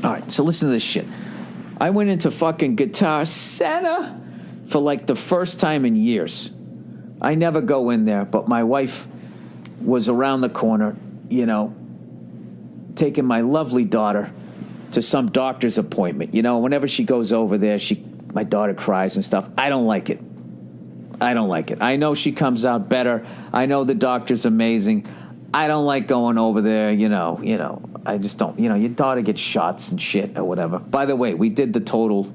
All right, so listen to this shit. I went into fucking Guitar Center for like the first time in years. I never go in there, but my wife was around the corner, you know, taking my lovely daughter to some doctor's appointment. You know, whenever she goes over there, my daughter cries and stuff. I don't like it. I know she comes out better. I know the doctor's amazing. I don't like going over there, you know. I just don't. You know, your daughter gets shots and shit or whatever. By the way, we did the total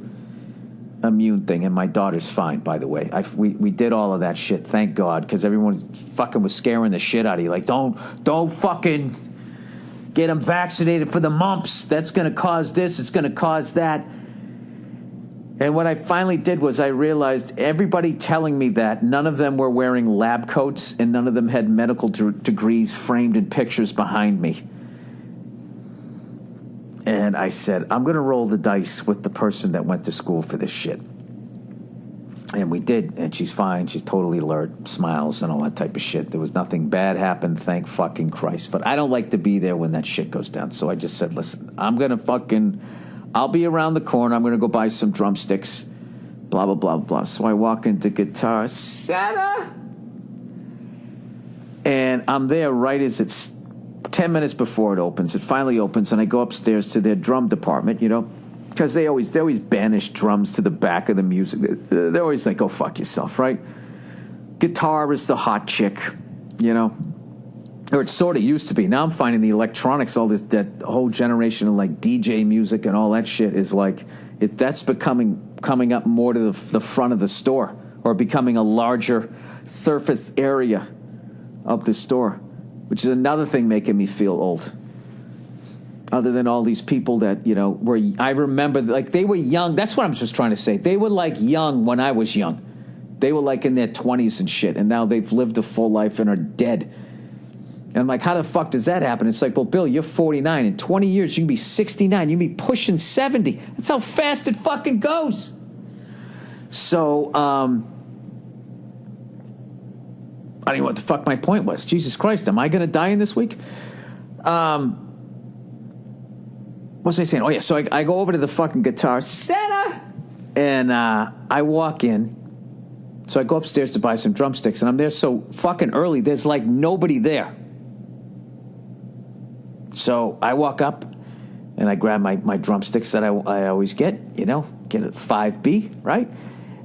immune thing, and my daughter's fine, by the way. We did all of that shit, thank God, because everyone fucking was scaring the shit out of you. Like, don't fucking get them vaccinated for the mumps. That's going to cause this. It's going to cause that. And what I finally did was I realized everybody telling me that, none of them were wearing lab coats and none of them had medical degrees framed in pictures behind me. And I said, I'm going to roll the dice with the person that went to school for this shit. And we did, and she's fine. She's totally alert, smiles and all that type of shit. There was nothing bad happened, thank fucking Christ. But I don't like to be there when that shit goes down. So I just said, listen, I'll be around the corner. I'm going to go buy some drumsticks, blah, blah, blah, blah. So I walk into Guitar Center, and I'm there right as it's 10 minutes before it opens. It finally opens, and I go upstairs to their drum department, you know, because they always banish drums to the back of the music. They're always like, go fuck yourself, right? Guitar is the hot chick, you know. Or it sort of used to be. Now I'm finding the electronics, all this, that whole generation of like DJ music and all that shit is like, that's coming up more to the front of the store, or becoming a larger surface area of the store, which is another thing making me feel old. Other than all these people that, you know, I remember, like, they were young. That's what I'm just trying to say. They were like young when I was young. They were like in their 20s and shit, and now they've lived a full life and are dead. And I'm like, how the fuck does that happen? It's like, well, Bill, you're 49. In 20 years, you can be 69. You can be pushing 70. That's how fast it fucking goes. So, I don't know what the fuck my point was. Jesus Christ, am I going to die in this week? What was I saying? Oh, yeah, so I go over to the fucking Guitar Center, and I walk in. So I go upstairs to buy some drumsticks, and I'm there so fucking early, there's like nobody there. So I walk up, and I grab my drumsticks that I always get, you know, get a 5B, right?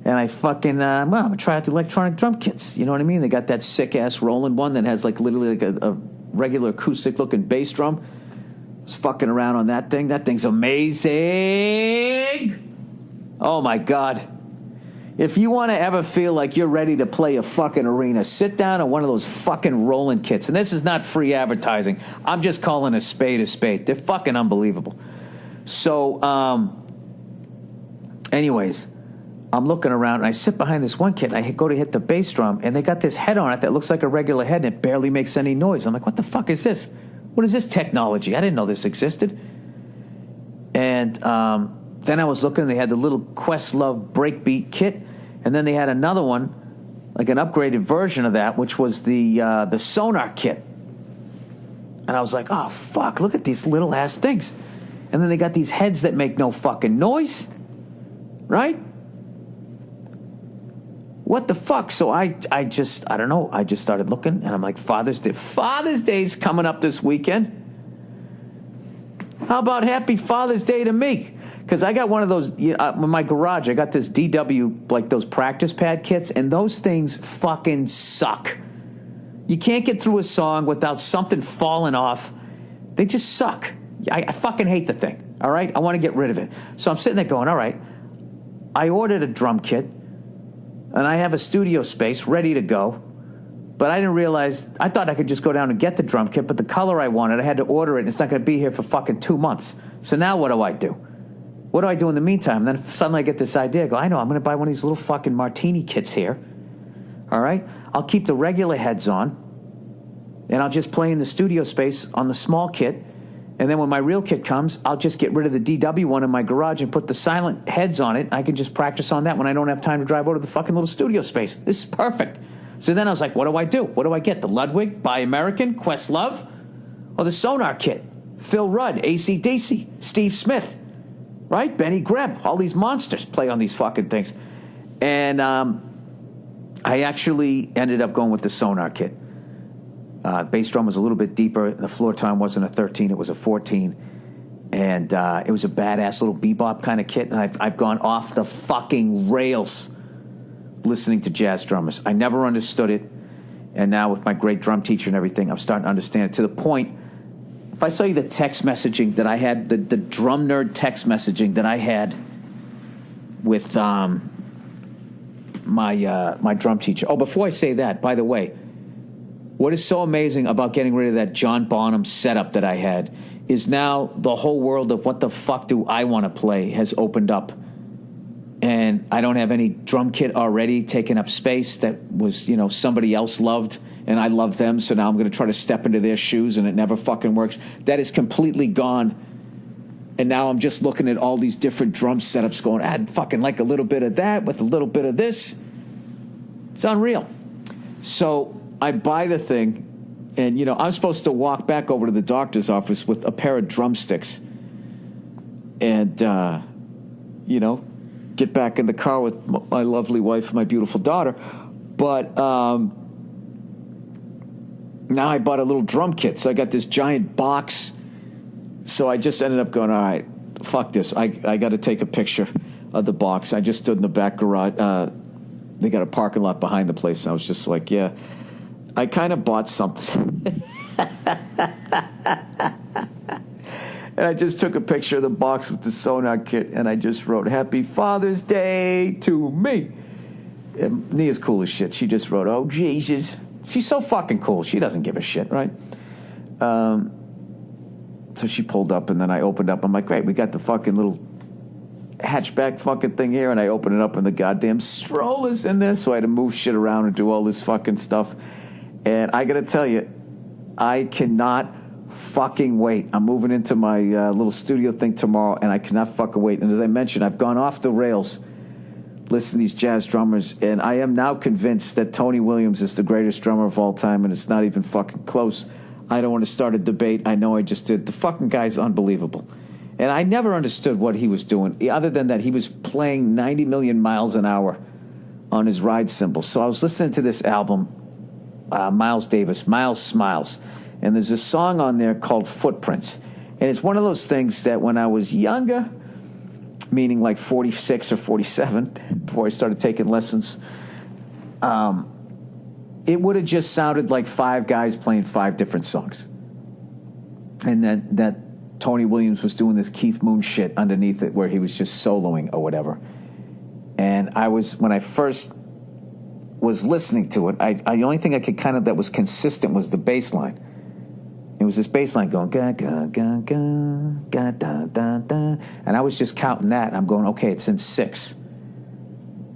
And I fucking, I'm going to try out the electronic drum kits, you know what I mean? They got that sick-ass Roland one that has like literally like a regular acoustic-looking bass drum. I was fucking around on that thing. That thing's amazing. Oh, my God. If you want to ever feel like you're ready to play a fucking arena, sit down on one of those fucking Roland kits. And this is not free advertising. I'm just calling a spade a spade. They're fucking unbelievable. So, anyways, I'm looking around, and I sit behind this one kit, and I go to hit the bass drum, and they got this head on it that looks like a regular head, and it barely makes any noise. I'm like, what the fuck is this? What is this technology? I didn't know this existed. And then I was looking, and they had the little Questlove breakbeat kit, and then they had another one, like an upgraded version of that, which was the Sonar kit. And I was like, oh, fuck, look at these little ass things. And then they got these heads that make no fucking noise, right? What the fuck? So I don't know. I just started looking, and I'm like, Father's Day's coming up this weekend. How about Happy Father's Day to me? Because I got one of those, in my garage, I got this DW, like those practice pad kits, and those things fucking suck. You can't get through a song without something falling off. They just suck. I fucking hate the thing, all right? I want to get rid of it. So I'm sitting there going, all right, I ordered a drum kit, and I have a studio space ready to go, but I didn't realize, I thought I could just go down and get the drum kit, but the color I wanted, I had to order it, and it's not going to be here for fucking 2 months. So now what do? What do I do in the meantime? And then suddenly I get this idea. I go, I know, I'm going to buy one of these little fucking martini kits here. All right? I'll keep the regular heads on, and I'll just play in the studio space on the small kit. And then when my real kit comes, I'll just get rid of the DW one in my garage and put the silent heads on it. I can just practice on that when I don't have time to drive over to the fucking little studio space. This is perfect. So then I was like, what do I do? What do I get? The Ludwig, Buy American, Questlove, or the Sonar kit? Phil Rudd, AC/DC, Steve Smith, right? Benny Greb, all these monsters play on these fucking things. And I actually ended up going with the Sonar kit. Bass drum was a little bit deeper. The floor tom wasn't a 13, it was a 14. And it was a badass little bebop kind of kit. And I've gone off the fucking rails listening to jazz drummers. I never understood it. And now with my great drum teacher and everything, I'm starting to understand it to the point, if I saw you the text messaging that I had, the drum nerd text messaging that I had with my drum teacher. Oh, before I say that, by the way, what is so amazing about getting rid of that John Bonham setup that I had is now the whole world of what the fuck do I want to play has opened up. And I don't have any drum kit already taking up space that was, somebody else loved, and I love them, so now I'm going to try to step into their shoes, and it never fucking works. That is completely gone. And now I'm just looking at all these different drum setups going, I'd fucking like a little bit of that with a little bit of this. It's unreal. So I buy the thing, and, I'm supposed to walk back over to the doctor's office with a pair of drumsticks and, get back in the car with my lovely wife and my beautiful daughter. But now I bought a little drum kit, so I got this giant box. So I just ended up going, all right, fuck this. I got to take a picture of the box. I just stood in the back garage. They got a parking lot behind the place, and I was just like, yeah, I kind of bought something. And I just took a picture of the box with the Sonar kit, and I just wrote, Happy Father's Day to me. And Nia's cool as shit. She just wrote, oh, Jesus. She's so fucking cool. She doesn't give a shit, right? So she pulled up, and then I opened up. I'm like, great, we got the fucking little hatchback fucking thing here, and I opened it up, and the goddamn stroller's in there, so I had to move shit around and do all this fucking stuff. And I got to tell you, I cannot fucking wait. I'm moving into my little studio thing tomorrow, and I cannot fucking wait. And as I mentioned, I've gone off the rails listening to these jazz drummers, and I am now convinced that Tony Williams is the greatest drummer of all time, and it's not even fucking close. I don't want to start a debate. I know I just did. The fucking guy's unbelievable. And I never understood what he was doing, other than that he was playing 90 million miles an hour on his ride cymbal. So I was listening to this album, Miles Davis, Miles Smiles. And there's a song on there called Footprints. And it's one of those things that when I was younger, meaning like 46 or 47, before I started taking lessons, it would have just sounded like five guys playing five different songs. And then that Tony Williams was doing this Keith Moon shit underneath it where he was just soloing or whatever. And when I first was listening to it, the only thing I could that was consistent was the bass line. It was this bass line going, ga, ga, ga, ga, ga, da, da, da. And I was just counting that, and I'm going, okay, it's in 6.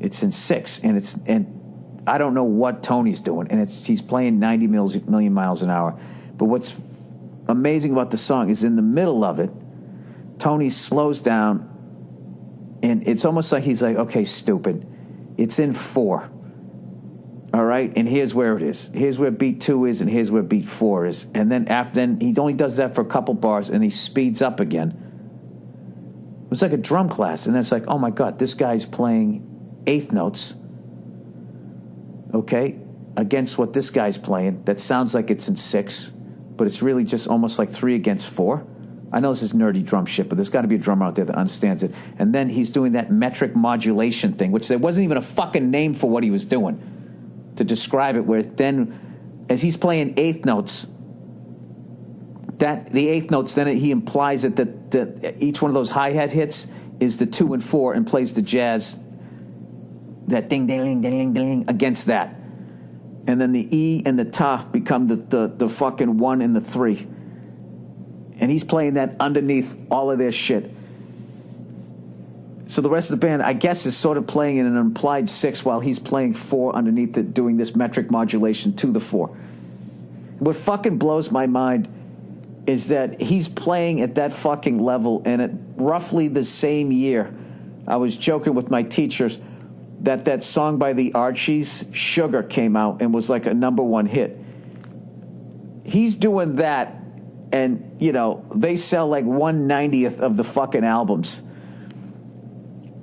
It's in 6, and I don't know what Tony's doing, and he's playing 90 million miles an hour. But what's amazing about the song is in the middle of it, Tony slows down, and it's almost like he's like, okay, stupid, it's in 4. All right, and here's where it is. Here's where beat 2 is, and here's where beat 4 is. And then then he only does that for a couple bars, and he speeds up again. It was like a drum class, and then it's like, oh my God, this guy's playing eighth notes, okay, against what this guy's playing. That sounds like it's in 6, but it's really just almost like 3 against 4. I know this is nerdy drum shit, but there's got to be a drummer out there that understands it. And then he's doing that metric modulation thing, which there wasn't even a fucking name for what he was doing to describe it, where then as he's playing eighth notes, the eighth notes, then he implies that each one of those hi-hat hits is the 2 and 4 and plays the jazz, that ding, ding, ding, ding, ding, against that. And then the E and the ta become the fucking 1 and the 3. And he's playing that underneath all of their shit. So the rest of the band, I guess, is sort of playing in an implied 6 while he's playing 4 underneath it, doing this metric modulation to the 4. What fucking blows my mind is that he's playing at that fucking level, and at roughly the same year, I was joking with my teachers that song by the Archies, Sugar, came out and was like a #1 hit. He's doing that And, you know, they sell like 1/90th of the fucking albums.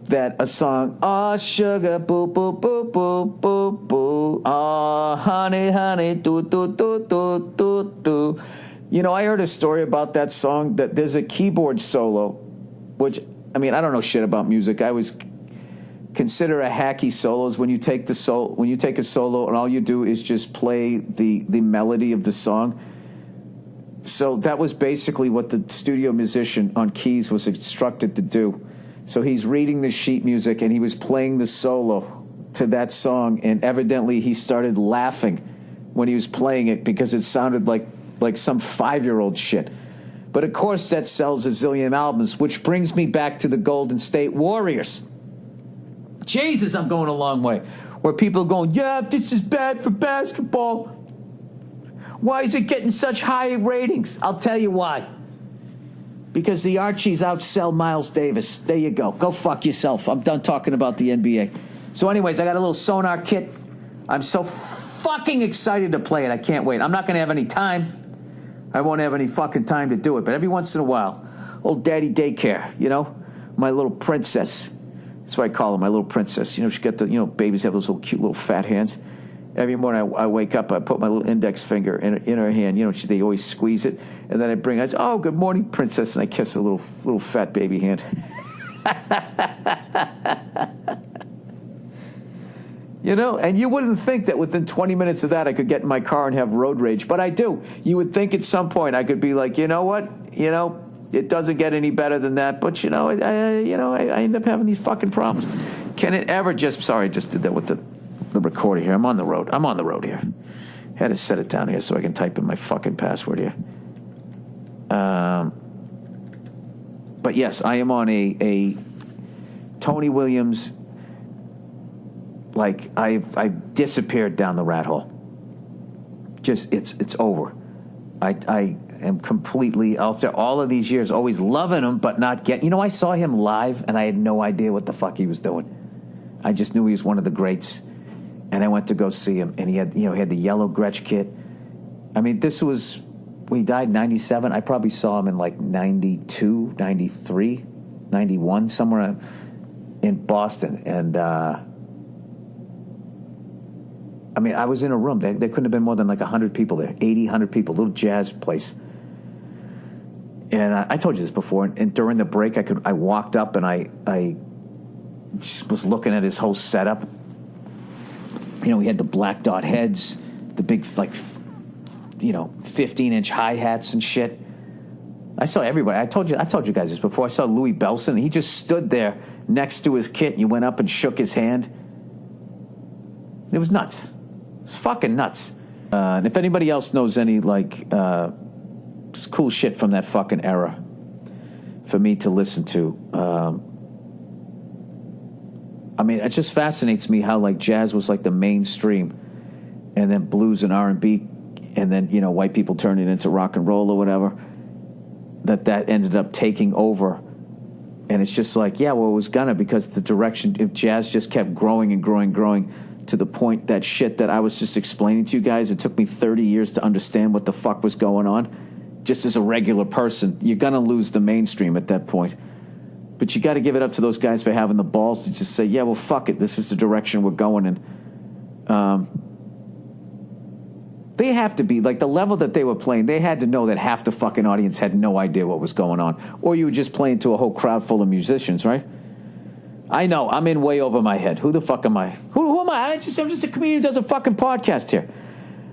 That a song, oh, sugar, boo, boo, boo, boo, boo, boo, oh, honey, honey, do, do, do, do, do, do. You know, I heard a story about that song that there's a keyboard solo, which, I mean, I don't know shit about music. I always consider a hacky solos when you take a solo and all you do is just play the melody of the song. So that was basically what the studio musician on keys was instructed to do. So he's reading the sheet music and he was playing the solo to that song, and evidently he started laughing when he was playing it because it sounded like some 5-year-old shit. But of course that sells a zillion albums, which brings me back to the Golden State Warriors. Jesus, I'm going a long way. Where people are going, yeah, this is bad for basketball. Why is it getting such high ratings? I'll tell you why. Because the Archies outsell Miles Davis. There you go. Go fuck yourself. I'm done talking about the NBA. So anyways, I got a little sonar kit. I'm so fucking excited to play it. I can't wait. I'm not going to have any time. I won't have any fucking time to do it. But every once in a while, old daddy daycare, you know? My little princess. That's what I call her, my little princess. You know, she got the, you know, babies have those little cute little fat hands. Every morning I wake up, I put my little index finger in her hand. You know, they always squeeze it. And then I say, oh, good morning, princess. And I kiss her little fat baby hand. You know, and you wouldn't think that within 20 minutes of that I could get in my car and have road rage. But I do. You would think at some point I could be like, you know what? You know, it doesn't get any better than that. But, you know, I end up having these fucking problems. Can it ever just... Sorry, I just did that with the recorder here. I'm on the road here. Had to set it down here so I can type in my fucking password here. But yes, I am on a Tony Williams... Like, I've disappeared down the rat hole. Just, it's over. I am completely, after all of these years, always loving him, but not getting... You know, I saw him live, and I had no idea what the fuck he was doing. I just knew he was one of the greats. And I went to go see him, and he had the yellow Gretsch kit. I mean, this was... He died in 97. I probably saw him in, like, 92, 93, 91, somewhere in Boston. And, I mean, I was in a room. There couldn't have been more than like 100 people there, 80, 100 people, little jazz place. And I told you this before. And during the break, I walked up and I just was looking at his whole setup. You know, he had the black dot heads, the big, like, 15-inch hi-hats and shit. I saw everybody. I told you guys this before. I saw Louis Bellson. He just stood there next to his kit, and you went up and shook his hand. It was nuts. It's fucking nuts. And if anybody else knows any, like, cool shit from that fucking era for me to listen to, I mean, it just fascinates me how, like, jazz was, like, the mainstream, and then blues and R&B, and then, you know, white people turned it into rock and roll or whatever, that ended up taking over. And it's just like, yeah, well, it was gonna, because the direction, if jazz just kept growing and growing, to the point that shit that I was just explaining to you guys, it took me 30 years to understand what the fuck was going on. Just as a regular person, you're going to lose the mainstream at that point. But you got to give it up to those guys for having the balls to just say, yeah, well, fuck it. This is the direction we're going in. They have to be, like, the level that they were playing, they had to know that half the fucking audience had no idea what was going on. Or you were just playing to a whole crowd full of musicians, right? I know, I'm in way over my head. Who the fuck am I? Who am I? I'm just a comedian who does a fucking podcast here.